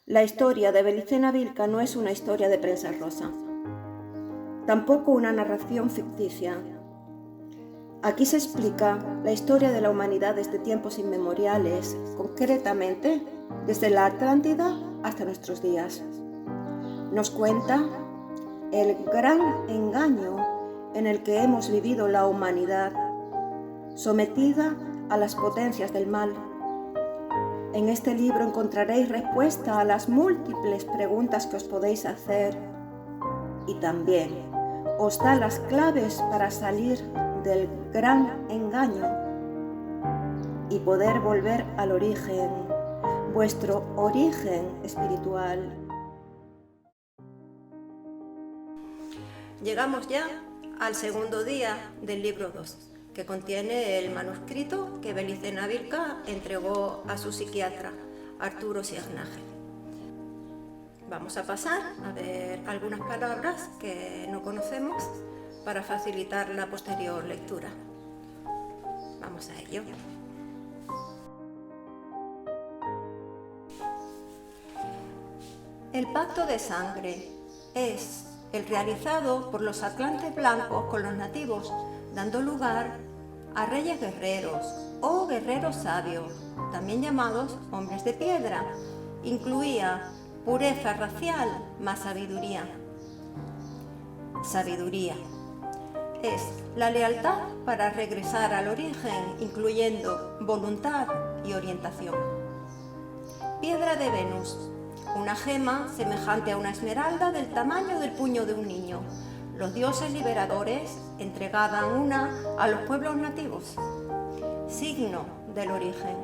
La historia de Belicena Vilca no es una historia de prensa rosa, tampoco una narración ficticia. Aquí se explica la historia de la humanidad desde tiempos inmemoriales, concretamente desde la Atlántida hasta nuestros días. Nos cuenta el gran engaño en el que hemos vivido la humanidad, sometida a las potencias del mal. En este libro encontraréis respuesta a las múltiples preguntas que os podéis hacer y también os da las claves para salir del gran engaño y poder volver al origen, vuestro origen espiritual. Llegamos ya al segundo día del libro 2, que contiene el manuscrito que Belicena Vilca entregó a su psiquiatra, Arturo Siagnage. Vamos a pasar a ver algunas palabras que no conocemos para facilitar la posterior lectura. Vamos a ello. El pacto de sangre es el realizado por los atlantes blancos con los nativos, dando lugar a reyes guerreros o guerreros sabios, también llamados hombres de piedra. Incluía pureza racial más sabiduría. Sabiduría es la lealtad para regresar al origen, incluyendo voluntad y orientación. Piedra de Venus, una gema semejante a una esmeralda del tamaño del puño de un niño. Los dioses liberadores entregaban una a los pueblos nativos. Signo del origen.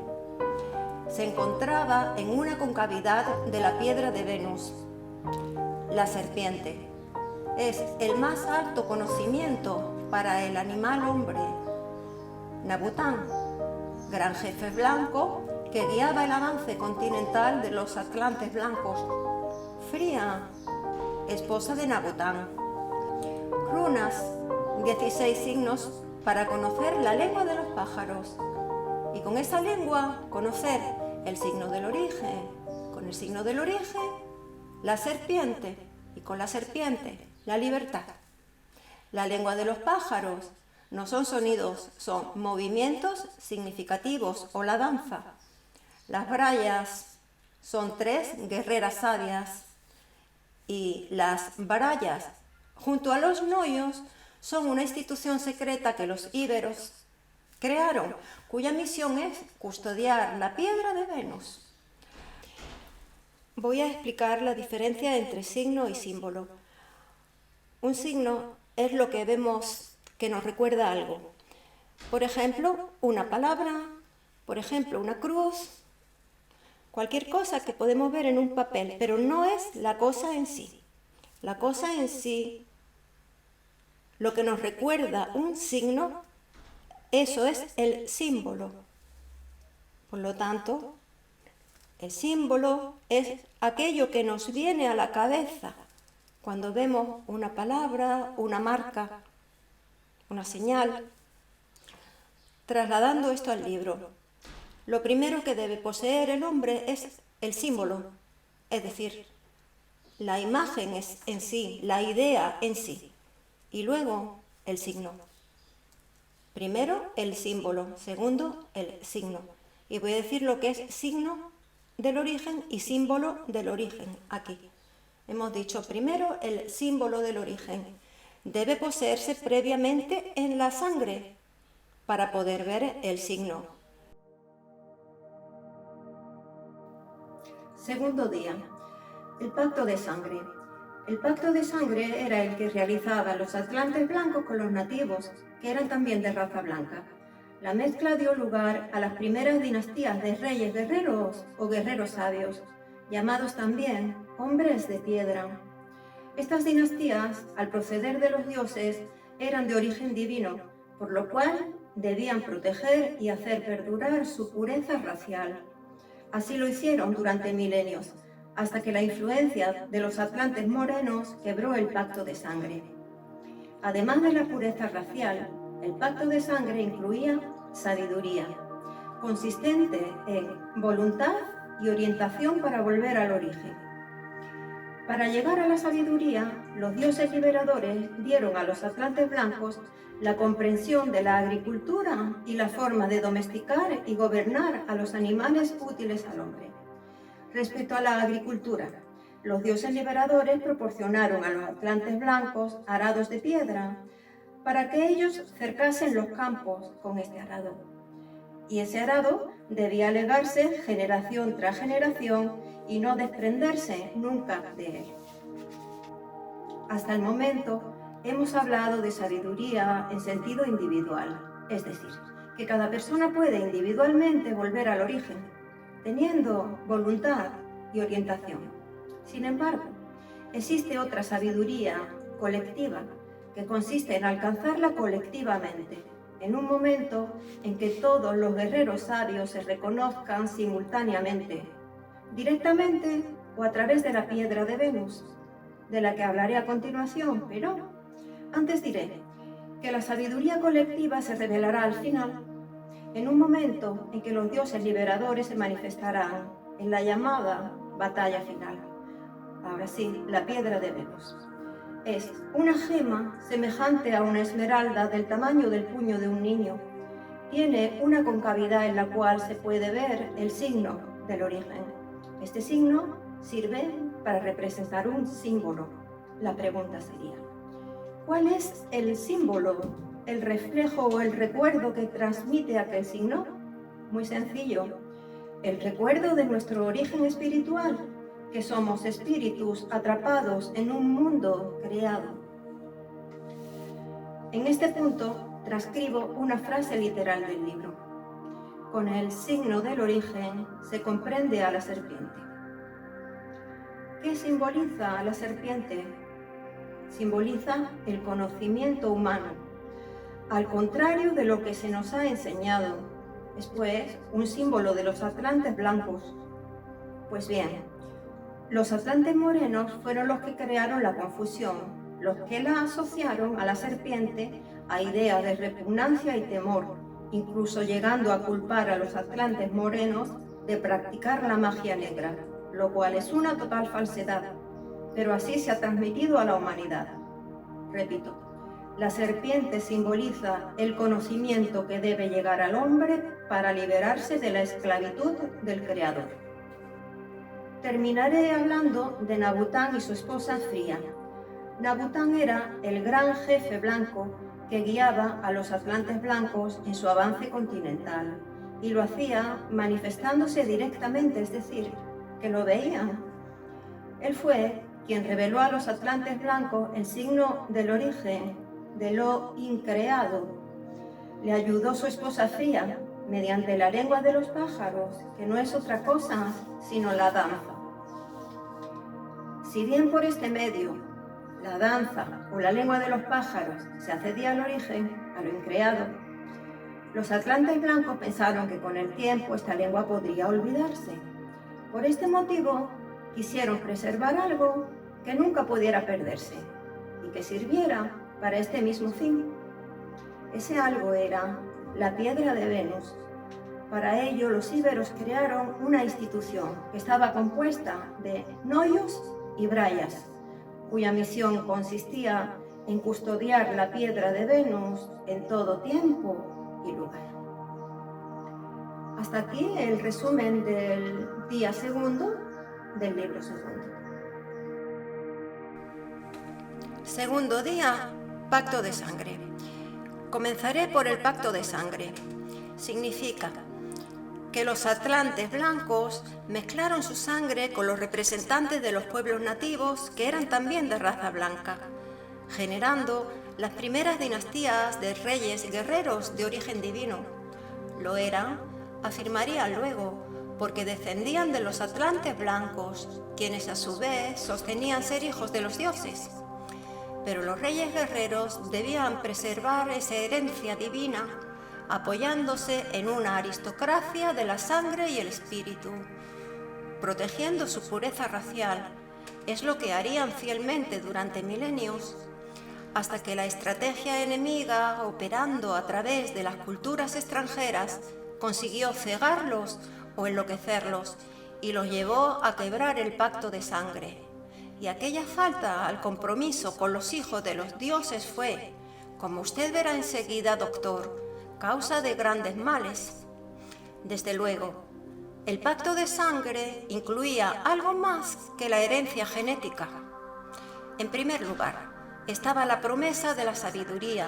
Se encontraba en una concavidad de la piedra de Venus. La serpiente es el más alto conocimiento para el animal hombre. Nabután, gran jefe blanco que guiaba el avance continental de los atlantes blancos. Fría, esposa de Nabután. Runas, 16 signos para conocer la lengua de los pájaros. Y con esa lengua conocer el signo del origen. Con el signo del origen, la serpiente. Y con la serpiente, la libertad. La lengua de los pájaros no son sonidos, son movimientos significativos o la danza. Las brayas son 3 guerreras sabias y las barayas, junto a los noyos, son una institución secreta que los íberos crearon, cuya misión es custodiar la piedra de Venus. Voy a explicar la diferencia entre signo y símbolo. Un signo es lo que vemos que nos recuerda algo. Por ejemplo, una palabra, por ejemplo, una cruz, cualquier cosa que podemos ver en un papel, pero no es la cosa en sí. La cosa en sí, lo que nos recuerda un signo, eso es el símbolo. Por lo tanto, el símbolo es aquello que nos viene a la cabeza cuando vemos una palabra, una marca, una señal. Trasladando esto al libro, lo primero que debe poseer el hombre es el símbolo, es decir, la imagen es en sí, la idea en sí, y luego el signo. Primero el símbolo, segundo el signo. Y voy a decir lo que es signo del origen y símbolo del origen aquí. Hemos dicho primero el símbolo del origen. Debe poseerse previamente en la sangre para poder ver el signo. Segundo día. El pacto de sangre. El pacto de sangre era el que realizaban los atlantes blancos con los nativos, que eran también de raza blanca. La mezcla dio lugar a las primeras dinastías de reyes guerreros o guerreros sabios, llamados también hombres de piedra. Estas dinastías, al proceder de los dioses, eran de origen divino, por lo cual debían proteger y hacer perdurar su pureza racial. Así lo hicieron durante milenios, hasta que la influencia de los atlantes morenos quebró el pacto de sangre. Además de la pureza racial, el pacto de sangre incluía sabiduría, consistente en voluntad y orientación para volver al origen. Para llegar a la sabiduría, los dioses liberadores dieron a los atlantes blancos la comprensión de la agricultura y la forma de domesticar y gobernar a los animales útiles al hombre. Respecto a la agricultura, los dioses liberadores proporcionaron a los atlantes blancos arados de piedra para que ellos cercasen los campos con este arado. Y ese arado debía legarse generación tras generación y no desprenderse nunca de él. Hasta el momento hemos hablado de sabiduría en sentido individual, es decir, que cada persona puede individualmente volver al origen, teniendo voluntad y orientación. Sin embargo, existe otra sabiduría colectiva que consiste en alcanzarla colectivamente, en un momento en que todos los guerreros sabios se reconozcan simultáneamente, directamente o a través de la piedra de Venus, de la que hablaré a continuación, pero antes diré que la sabiduría colectiva se revelará al final, en un momento en que los dioses liberadores se manifestarán en la llamada batalla final. Ahora sí, la piedra de Venus. Es una gema semejante a una esmeralda del tamaño del puño de un niño. Tiene una concavidad en la cual se puede ver el signo del origen. Este signo sirve para representar un símbolo. La pregunta sería, ¿cuál es el símbolo, el reflejo o el recuerdo que transmite aquel signo? Muy sencillo, el recuerdo de nuestro origen espiritual, que somos espíritus atrapados en un mundo creado. En este punto transcribo una frase literal del libro. Con el signo del origen se comprende a la serpiente. ¿Qué simboliza la serpiente? Simboliza el conocimiento humano, al contrario de lo que se nos ha enseñado. Es pues un símbolo de los atlantes blancos. Pues bien, los atlantes morenos fueron los que crearon la confusión, los que la asociaron a la serpiente a ideas de repugnancia y temor, incluso llegando a culpar a los atlantes morenos de practicar la magia negra, lo cual es una total falsedad, pero así se ha transmitido a la humanidad. Repito, la serpiente simboliza el conocimiento que debe llegar al hombre para liberarse de la esclavitud del Creador. Terminaré hablando de Nabután y su esposa Fría. Nabután era el gran jefe blanco que guiaba a los atlantes blancos en su avance continental, y lo hacía manifestándose directamente, es decir, que lo veían. Él fue quien reveló a los atlantes blancos el signo del origen, de lo increado. Le ayudó su esposa Fría mediante la lengua de los pájaros, que no es otra cosa sino la danza. Si bien por este medio, la danza o la lengua de los pájaros se accedía al origen, a lo increado, los atlantes blancos pensaron que con el tiempo esta lengua podría olvidarse. Por este motivo, quisieron preservar algo que nunca pudiera perderse y que sirviera para este mismo fin. Ese algo era la piedra de Venus. Para ello, los íberos crearon una institución que estaba compuesta de Noios y Braias, cuya misión consistía en custodiar la piedra de Venus en todo tiempo y lugar. Hasta aquí el resumen del día segundo del libro segundo. Segundo día, pacto de sangre. Comenzaré por el pacto de sangre. Significa que los atlantes blancos mezclaron su sangre con los representantes de los pueblos nativos que eran también de raza blanca, generando las primeras dinastías de reyes y guerreros de origen divino. Lo eran, afirmarían luego, porque descendían de los atlantes blancos, quienes a su vez sostenían ser hijos de los dioses. Pero los reyes guerreros debían preservar esa herencia divina, apoyándose en una aristocracia de la sangre y el espíritu, protegiendo su pureza racial. Es lo que harían fielmente durante milenios, hasta que la estrategia enemiga, operando a través de las culturas extranjeras, consiguió cegarlos o enloquecerlos, y los llevó a quebrar el pacto de sangre. Y aquella falta al compromiso con los hijos de los dioses fue, como usted verá enseguida, doctor, causa de grandes males. Desde luego, el pacto de sangre incluía algo más que la herencia genética. En primer lugar, estaba la promesa de la sabiduría.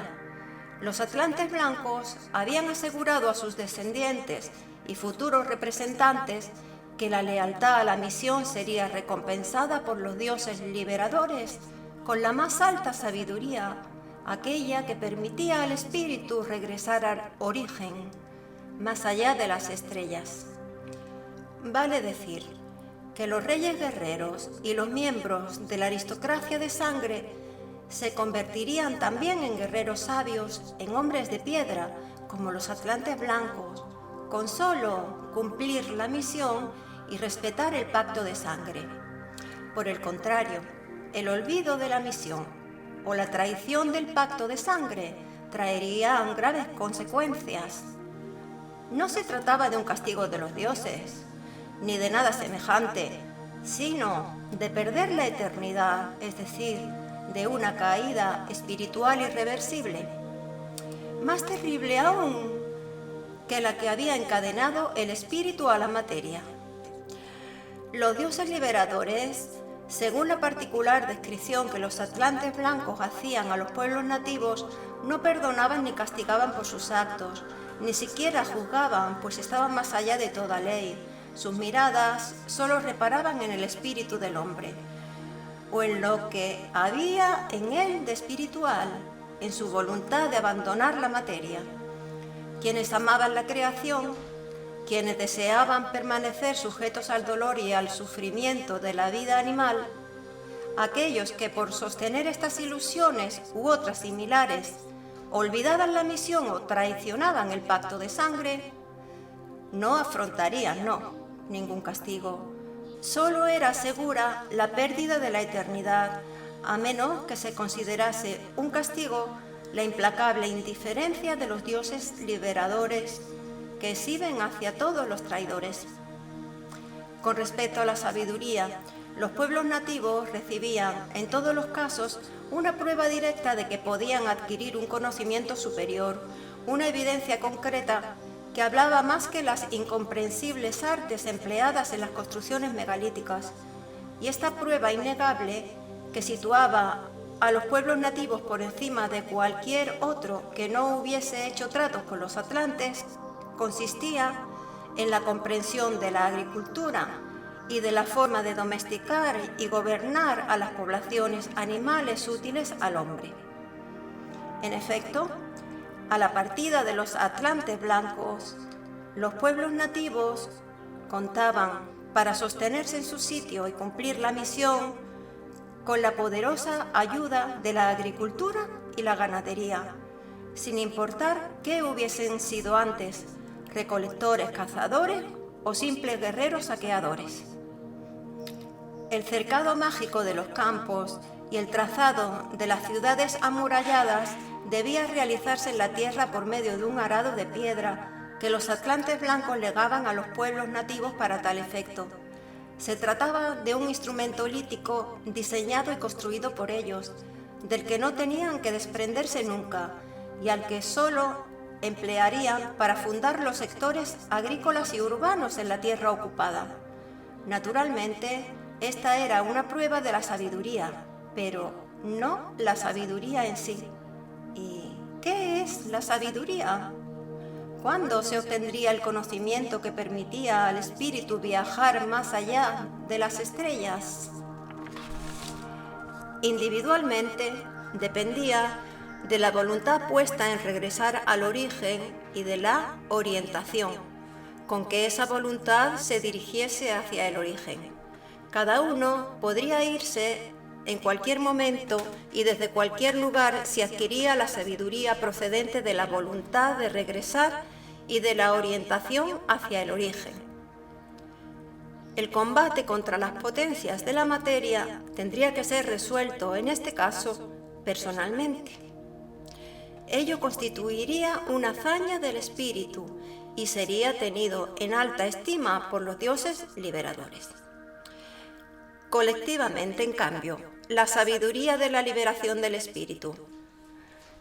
Los atlantes blancos habían asegurado a sus descendientes y futuros representantes que la lealtad a la misión sería recompensada por los dioses liberadores con la más alta sabiduría, aquella que permitía al espíritu regresar al origen, más allá de las estrellas. Vale decir que los reyes guerreros y los miembros de la aristocracia de sangre se convertirían también en guerreros sabios, en hombres de piedra, como los atlantes blancos, con solo cumplir la misión y respetar el pacto de sangre. Por el contrario, el olvido de la misión o la traición del pacto de sangre traerían graves consecuencias. No se trataba de un castigo de los dioses, ni de nada semejante, sino de perder la eternidad, es decir, de una caída espiritual irreversible, más terrible aún que la que había encadenado el espíritu a la materia. Los dioses liberadores, según la particular descripción que los atlantes blancos hacían a los pueblos nativos, no perdonaban ni castigaban por sus actos, ni siquiera juzgaban, pues estaban más allá de toda ley. Sus miradas solo reparaban en el espíritu del hombre, o en lo que había en él de espiritual, en su voluntad de abandonar la materia. Quienes amaban la creación, quienes deseaban permanecer sujetos al dolor y al sufrimiento de la vida animal, aquellos que por sostener estas ilusiones u otras similares olvidaban la misión o traicionaban el pacto de sangre, no afrontarían, ningún castigo. Solo era segura la pérdida de la eternidad, a menos que se considerase un castigo la implacable indiferencia de los dioses liberadores que exhiben hacia todos los traidores. Con respecto a la sabiduría, los pueblos nativos recibían, en todos los casos, una prueba directa de que podían adquirir un conocimiento superior, una evidencia concreta que hablaba más que las incomprensibles artes empleadas en las construcciones megalíticas. Y esta prueba innegable, que situaba a los pueblos nativos por encima de cualquier otro que no hubiese hecho tratos con los atlantes, consistía en la comprensión de la agricultura y de la forma de domesticar y gobernar a las poblaciones animales útiles al hombre. En efecto, a la partida de los atlantes blancos, los pueblos nativos contaban, para sostenerse en su sitio y cumplir la misión, con la poderosa ayuda de la agricultura y la ganadería, sin importar qué hubiesen sido antes, recolectores, cazadores o simples guerreros saqueadores. El cercado mágico de los campos y el trazado de las ciudades amuralladas debía realizarse en la tierra por medio de un arado de piedra que los atlantes blancos legaban a los pueblos nativos para tal efecto. Se trataba de un instrumento lítico diseñado y construido por ellos, del que no tenían que desprenderse nunca y al que solo emplearían para fundar los sectores agrícolas y urbanos en la tierra ocupada. Naturalmente, esta era una prueba de la sabiduría, pero no la sabiduría en sí. ¿Y qué es la sabiduría? ¿Cuándo se obtendría el conocimiento que permitía al espíritu viajar más allá de las estrellas? Individualmente, dependía de la voluntad puesta en regresar al origen y de la orientación, con que esa voluntad se dirigiese hacia el origen. Cada uno podría irse en cualquier momento y desde cualquier lugar si adquiría la sabiduría procedente de la voluntad de regresar y de la orientación hacia el origen. El combate contra las potencias de la materia tendría que ser resuelto, en este caso, personalmente. Ello constituiría una hazaña del espíritu y sería tenido en alta estima por los dioses liberadores. Colectivamente, en cambio, la sabiduría de la liberación del espíritu,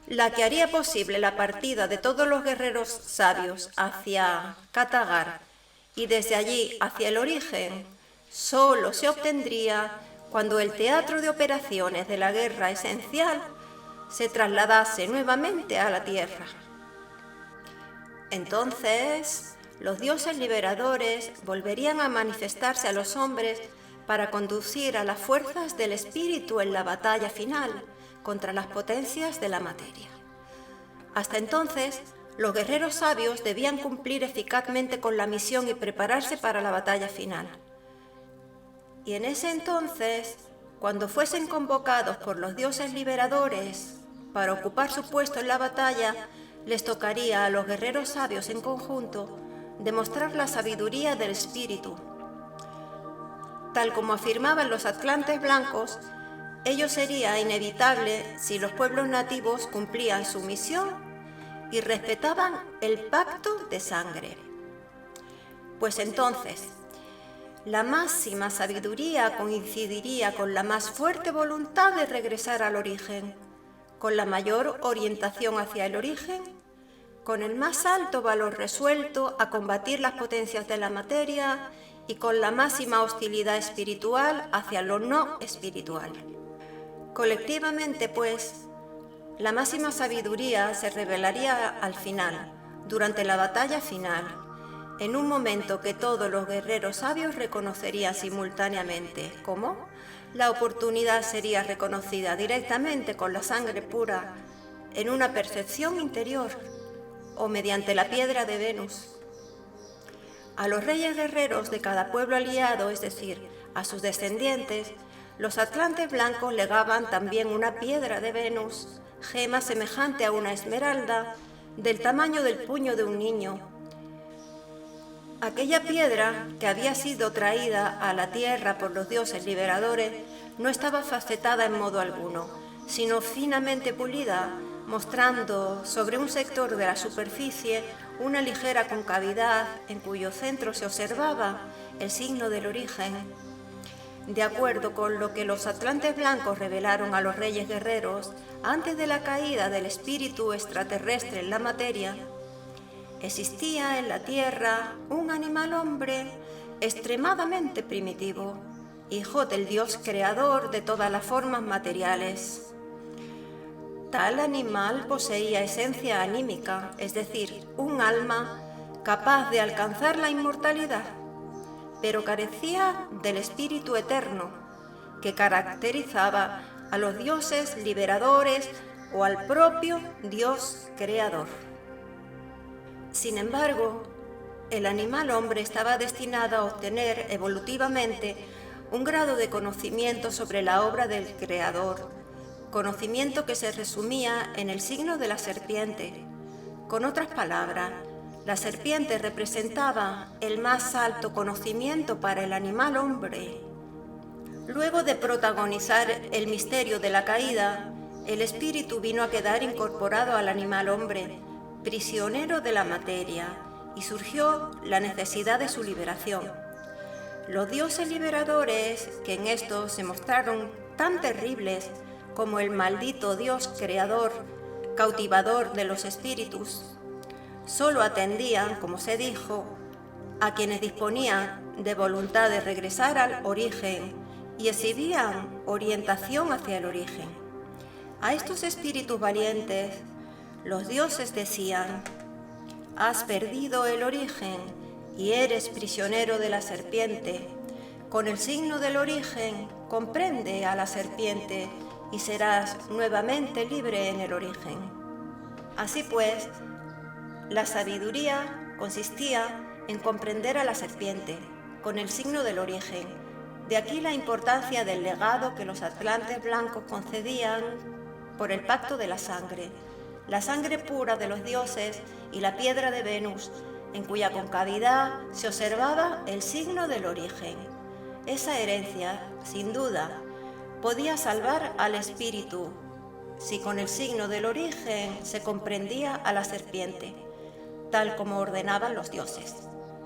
la que haría posible la partida de todos los guerreros sabios hacia Katagar y desde allí hacia el origen, solo se obtendría cuando el teatro de operaciones de la guerra esencial se trasladase nuevamente a la tierra. Entonces, los dioses liberadores volverían a manifestarse a los hombres para conducir a las fuerzas del espíritu en la batalla final contra las potencias de la materia. Hasta entonces, los guerreros sabios debían cumplir eficazmente con la misión y prepararse para la batalla final. Y en ese entonces, cuando fuesen convocados por los dioses liberadores para ocupar su puesto en la batalla, les tocaría a los guerreros sabios en conjunto demostrar la sabiduría del espíritu. Tal como afirmaban los atlantes blancos, ello sería inevitable si los pueblos nativos cumplían su misión y respetaban el pacto de sangre. Pues entonces, la máxima sabiduría coincidiría con la más fuerte voluntad de regresar al origen, con la mayor orientación hacia el origen, con el más alto valor resuelto a combatir las potencias de la materia y con la máxima hostilidad espiritual hacia lo no espiritual. Colectivamente, pues, la máxima sabiduría se revelaría al final, durante la batalla final, en un momento que todos los guerreros sabios reconocerían simultáneamente. ¿Cómo? La oportunidad sería reconocida directamente con la sangre pura, en una percepción interior, o mediante la piedra de Venus. A los reyes guerreros de cada pueblo aliado, es decir, a sus descendientes, los atlantes blancos legaban también una piedra de Venus, gema semejante a una esmeralda, del tamaño del puño de un niño. Aquella piedra, que había sido traída a la tierra por los dioses liberadores, no estaba facetada en modo alguno, sino finamente pulida, mostrando sobre un sector de la superficie una ligera concavidad en cuyo centro se observaba el signo del origen. De acuerdo con lo que los atlantes blancos revelaron a los reyes guerreros antes de la caída del espíritu extraterrestre en la materia, existía en la Tierra un animal hombre extremadamente primitivo, hijo del Dios creador de todas las formas materiales. Tal animal poseía esencia anímica, es decir, un alma capaz de alcanzar la inmortalidad, pero carecía del espíritu eterno que caracterizaba a los dioses liberadores o al propio Dios creador. Sin embargo, el animal hombre estaba destinado a obtener evolutivamente un grado de conocimiento sobre la obra del Creador, conocimiento que se resumía en el signo de la serpiente. Con otras palabras, la serpiente representaba el más alto conocimiento para el animal hombre. Luego de protagonizar el misterio de la caída, el espíritu vino a quedar incorporado al animal hombre, prisionero de la materia, y surgió la necesidad de su liberación. Los dioses liberadores, que en esto se mostraron tan terribles como el maldito Dios creador, cautivador de los espíritus, solo atendían, como se dijo, a quienes disponían de voluntad de regresar al origen y exhibían orientación hacia el origen. A estos espíritus valientes, los dioses decían: has perdido el origen y eres prisionero de la serpiente. Con el signo del origen, comprende a la serpiente y serás nuevamente libre en el origen. Así pues, la sabiduría consistía en comprender a la serpiente, con el signo del origen. De aquí la importancia del legado que los atlantes blancos concedían por el pacto de la sangre pura de los dioses y la piedra de Venus, en cuya concavidad se observaba el signo del origen. Esa herencia, sin duda, podía salvar al espíritu, si con el signo del origen se comprendía a la serpiente, tal como ordenaban los dioses.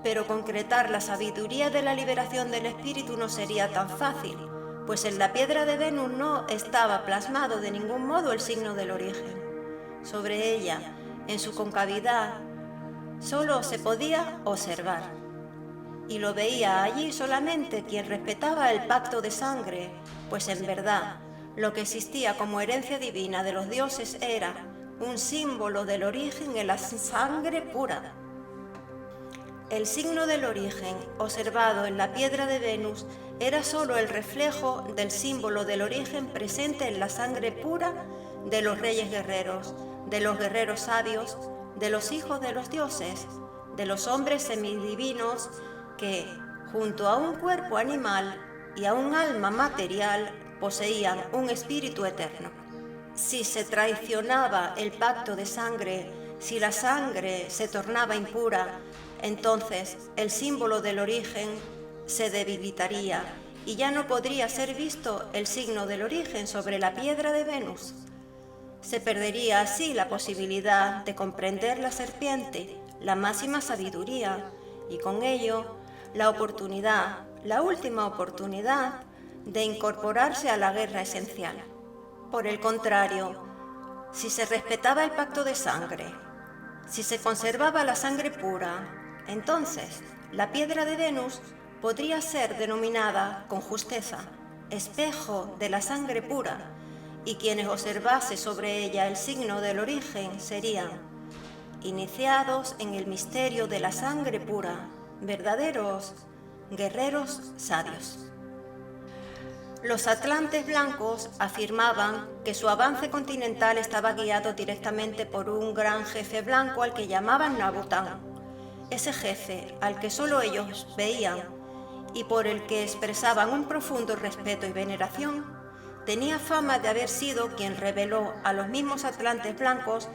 Pero concretar la sabiduría de la liberación del espíritu no sería tan fácil, pues en la piedra de Venus no estaba plasmado de ningún modo el signo del origen. Sobre ella, en su concavidad, solo se podía observar, y lo veía allí solamente quien respetaba el pacto de sangre, pues en verdad, lo que existía como herencia divina de los dioses era un símbolo del origen en la sangre pura. El signo del origen, observado en la piedra de Venus, era solo el reflejo del símbolo del origen presente en la sangre pura de los reyes guerreros, de los guerreros sabios, de los hijos de los dioses, de los hombres semidivinos que, junto a un cuerpo animal y a un alma material, poseían un espíritu eterno. Si se traicionaba el pacto de sangre, si la sangre se tornaba impura, entonces el símbolo del origen se debilitaría y ya no podría ser visto el signo del origen sobre la piedra de Venus. Se perdería así la posibilidad de comprender la serpiente, la máxima sabiduría, y con ello la oportunidad, la última oportunidad, de incorporarse a la guerra esencial. Por el contrario, si se respetaba el pacto de sangre, si se conservaba la sangre pura, entonces la piedra de Venus podría ser denominada con justeza espejo de la sangre pura, y quienes observase sobre ella el signo del origen serían iniciados en el misterio de la sangre pura, verdaderos guerreros sabios. Los atlantes blancos afirmaban que su avance continental estaba guiado directamente por un gran jefe blanco al que llamaban Nabután. Ese jefe, al que solo ellos veían y por el que expresaban un profundo respeto y veneración, tenía fama de haber sido quien reveló a los mismos atlantes blancos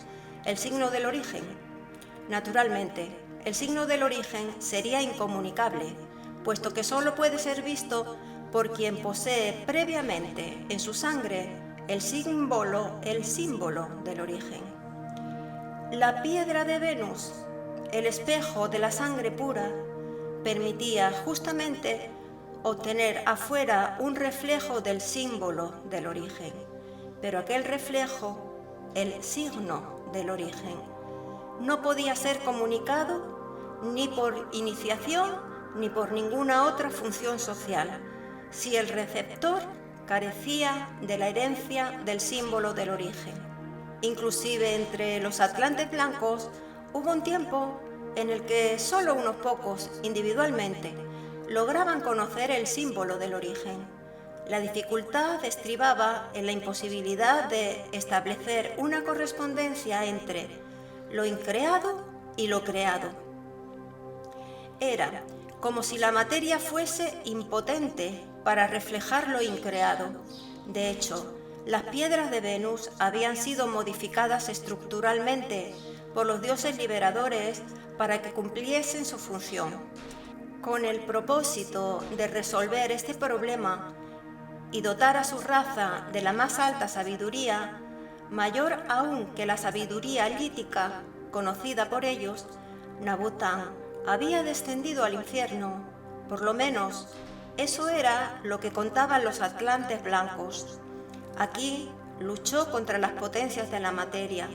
el signo del origen. Naturalmente, el signo del origen sería incomunicable, puesto que solo puede ser visto por quien posee previamente en su sangre el símbolo del origen. La piedra de Venus, el espejo de la sangre pura, permitía justamente obtener afuera un reflejo del símbolo del origen, pero aquel reflejo, el signo del origen, no podía ser comunicado ni por iniciación ni por ninguna otra función social, si el receptor carecía de la herencia del símbolo del origen. Inclusive entre los atlantes blancos hubo un tiempo en el que solo unos pocos, individualmente, lograban conocer el símbolo del origen. La dificultad estribaba en la imposibilidad de establecer una correspondencia entre lo increado y lo creado. Era como si la materia fuese impotente para reflejar lo increado. De hecho, las piedras de Venus habían sido modificadas estructuralmente por los dioses liberadores para que cumpliesen su función. Con el propósito de resolver este problema y dotar a su raza de la más alta sabiduría, mayor aún que la sabiduría lítica conocida por ellos, Nabután había descendido al infierno. Por lo menos, eso era lo que contaban los atlantes blancos. Aquí luchó contra las potencias de la materia,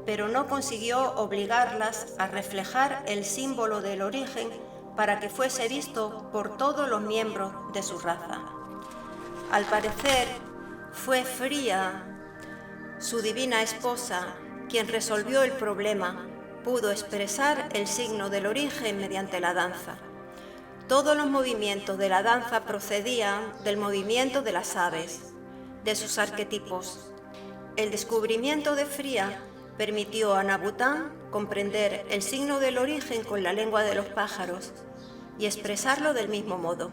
pero no consiguió obligarlas a reflejar el símbolo del origen para que fuese visto por todos los miembros de su raza. Al parecer, fue Fría, su divina esposa, quien resolvió el problema. Pudo expresar el signo del origen mediante la danza. Todos los movimientos de la danza procedían del movimiento de las aves, de sus arquetipos. El descubrimiento de Fría permitió a Nabután comprender el signo del origen con la lengua de los pájaros y expresarlo del mismo modo.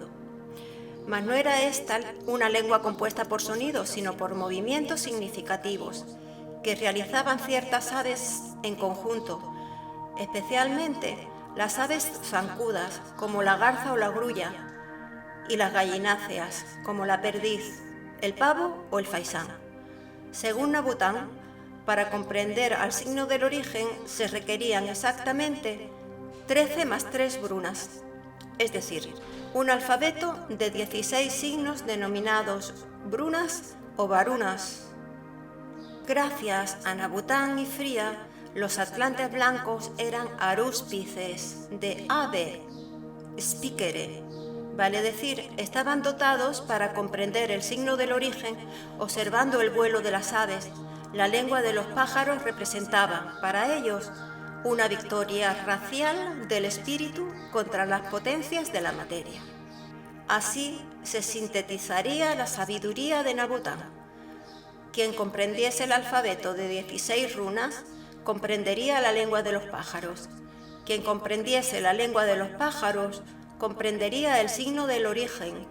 Mas no era esta una lengua compuesta por sonidos, sino por movimientos significativos que realizaban ciertas aves en conjunto, especialmente las aves zancudas, como la garza o la grulla, y las gallináceas, como la perdiz, el pavo o el faisán. Según Nabután, para comprender al signo del origen se requerían exactamente 13 más 3 brunas, es decir, un alfabeto de 16 signos denominados brunas o varunas. Gracias a Nabután y Fría, los atlantes blancos eran arúspices de ave, spíquere, vale decir, estaban dotados para comprender el signo del origen observando el vuelo de las aves. La lengua de los pájaros representaba, para ellos, una victoria racial del espíritu contra las potencias de la materia. Así se sintetizaría la sabiduría de Nabután. Quien comprendiese el alfabeto de 16 runas, comprendería la lengua de los pájaros. Quien comprendiese la lengua de los pájaros, comprendería el signo del origen.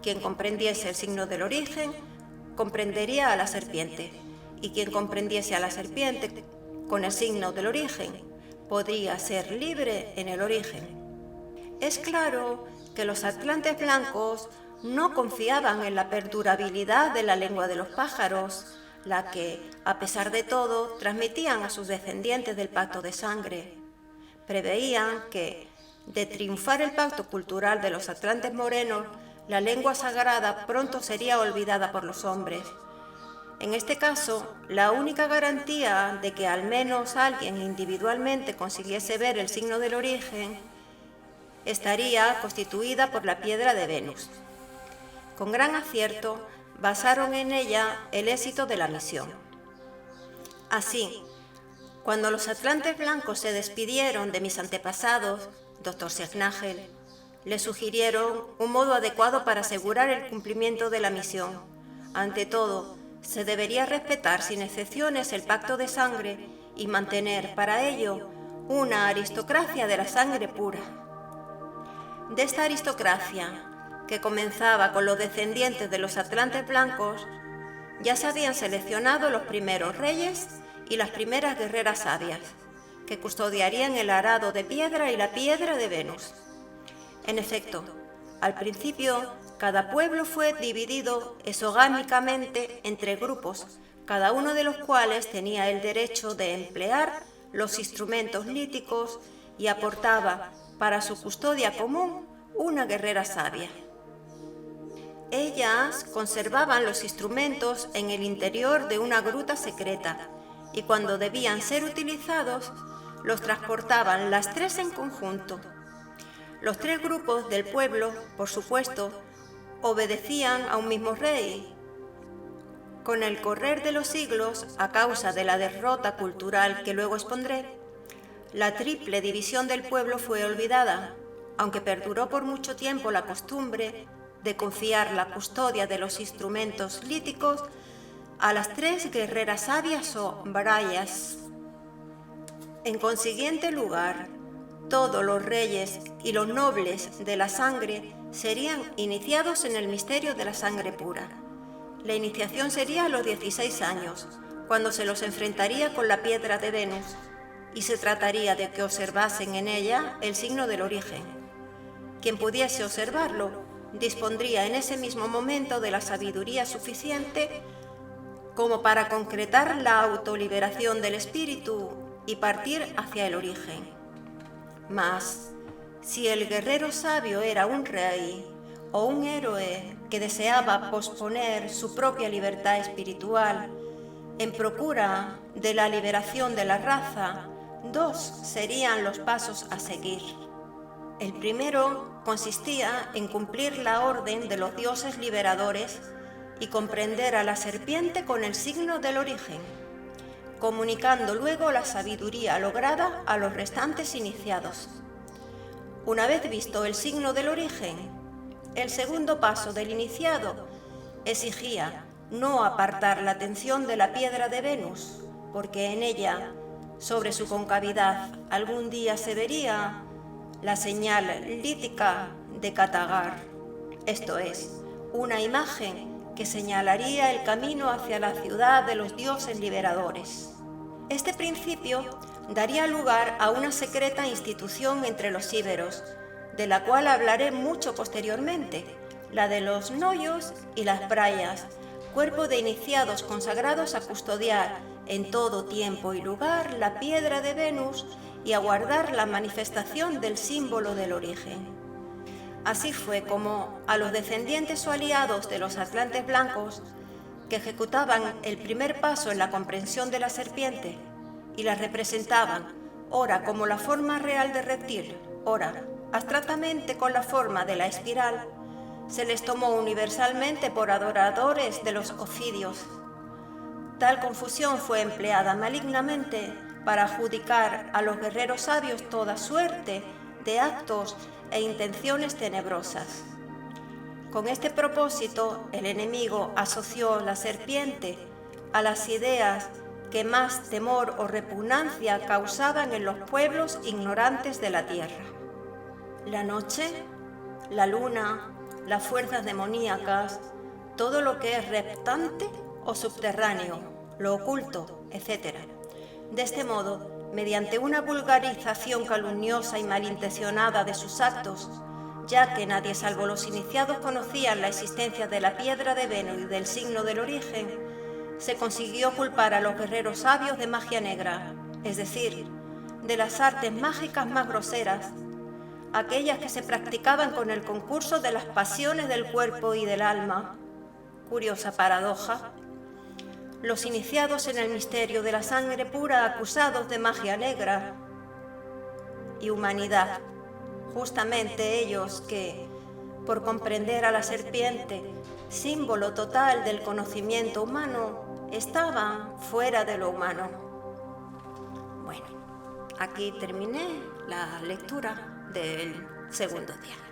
Quien comprendiese el signo del origen, comprendería a la serpiente. Y quien comprendiese a la serpiente con el signo del origen, podría ser libre en el origen. Es claro que los atlantes blancos no confiaban en la perdurabilidad de la lengua de los pájaros, la que, a pesar de todo, transmitían a sus descendientes del pacto de sangre. Preveían que, de triunfar el pacto cultural de los atlantes morenos, la lengua sagrada pronto sería olvidada por los hombres. En este caso, la única garantía de que al menos alguien individualmente consiguiese ver el signo del origen estaría constituida por la piedra de Venus. Con gran acierto, basaron en ella el éxito de la misión. Así, cuando los atlantes blancos se despidieron de mis antepasados, Dr. Signagel, les sugirieron un modo adecuado para asegurar el cumplimiento de la misión. Ante todo, se debería respetar sin excepciones el pacto de sangre y mantener para ello una aristocracia de la sangre pura. De esta aristocracia, que comenzaba con los descendientes de los atlantes blancos, ya se habían seleccionado los primeros reyes y las primeras guerreras sabias, que custodiarían el arado de piedra y la piedra de Venus. En efecto, al principio, cada pueblo fue dividido exogámicamente entre grupos, cada uno de los cuales tenía el derecho de emplear los instrumentos líticos y aportaba para su custodia común una guerrera sabia. Ellas conservaban los instrumentos en el interior de una gruta secreta y cuando debían ser utilizados, los transportaban las tres en conjunto. Los tres grupos del pueblo, por supuesto, obedecían a un mismo rey. Con el correr de los siglos, a causa de la derrota cultural que luego expondré, la triple división del pueblo fue olvidada, aunque perduró por mucho tiempo la costumbre de confiar la custodia de los instrumentos líticos a las tres guerreras sabias o brayas. En consiguiente lugar, todos los reyes y los nobles de la sangre serían iniciados en el misterio de la sangre pura. La iniciación sería a los 16 años, cuando se los enfrentaría con la piedra de Venus, y se trataría de que observasen en ella el signo del origen. Quien pudiese observarlo dispondría en ese mismo momento de la sabiduría suficiente como para concretar la autoliberación del espíritu y partir hacia el origen. Mas, si el guerrero sabio era un rey o un héroe que deseaba posponer su propia libertad espiritual en procura de la liberación de la raza, dos serían los pasos a seguir. El primero consistía en cumplir la orden de los dioses liberadores y comprender a la serpiente con el signo del origen, comunicando luego la sabiduría lograda a los restantes iniciados. Una vez visto el signo del origen, el segundo paso del iniciado exigía no apartar la atención de la piedra de Venus, porque en ella, sobre su concavidad, algún día se vería la señal lítica de Katagar, esto es, una imagen que señalaría el camino hacia la ciudad de los dioses liberadores. Este principio daría lugar a una secreta institución entre los íberos, de la cual hablaré mucho posteriormente, la de los noyos y las brayas, cuerpo de iniciados consagrados a custodiar en todo tiempo y lugar la piedra de Venus y a guardar la manifestación del símbolo del origen. Así fue como a los descendientes o aliados de los atlantes blancos, que ejecutaban el primer paso en la comprensión de la serpiente y la representaban, ora como la forma real de reptil, ora abstractamente con la forma de la espiral, se les tomó universalmente por adoradores de los ofidios. Tal confusión fue empleada malignamente para adjudicar a los guerreros sabios toda suerte de actos e intenciones tenebrosas. Con este propósito, el enemigo asoció la serpiente a las ideas que más temor o repugnancia causaban en los pueblos ignorantes de la tierra. La noche, la luna, las fuerzas demoníacas, todo lo que es reptante o subterráneo, lo oculto, etc. De este modo, mediante una vulgarización calumniosa y malintencionada de sus actos, ya que nadie salvo los iniciados conocían la existencia de la piedra de Venus y del signo del origen, se consiguió culpar a los guerreros sabios de magia negra, es decir, de las artes mágicas más groseras, aquellas que se practicaban con el concurso de las pasiones del cuerpo y del alma. Curiosa paradoja. Los iniciados en el misterio de la sangre pura acusados de magia negra y humanidad, justamente ellos que, por comprender a la serpiente, símbolo total del conocimiento humano, estaban fuera de lo humano. Bueno, aquí terminé la lectura del segundo día.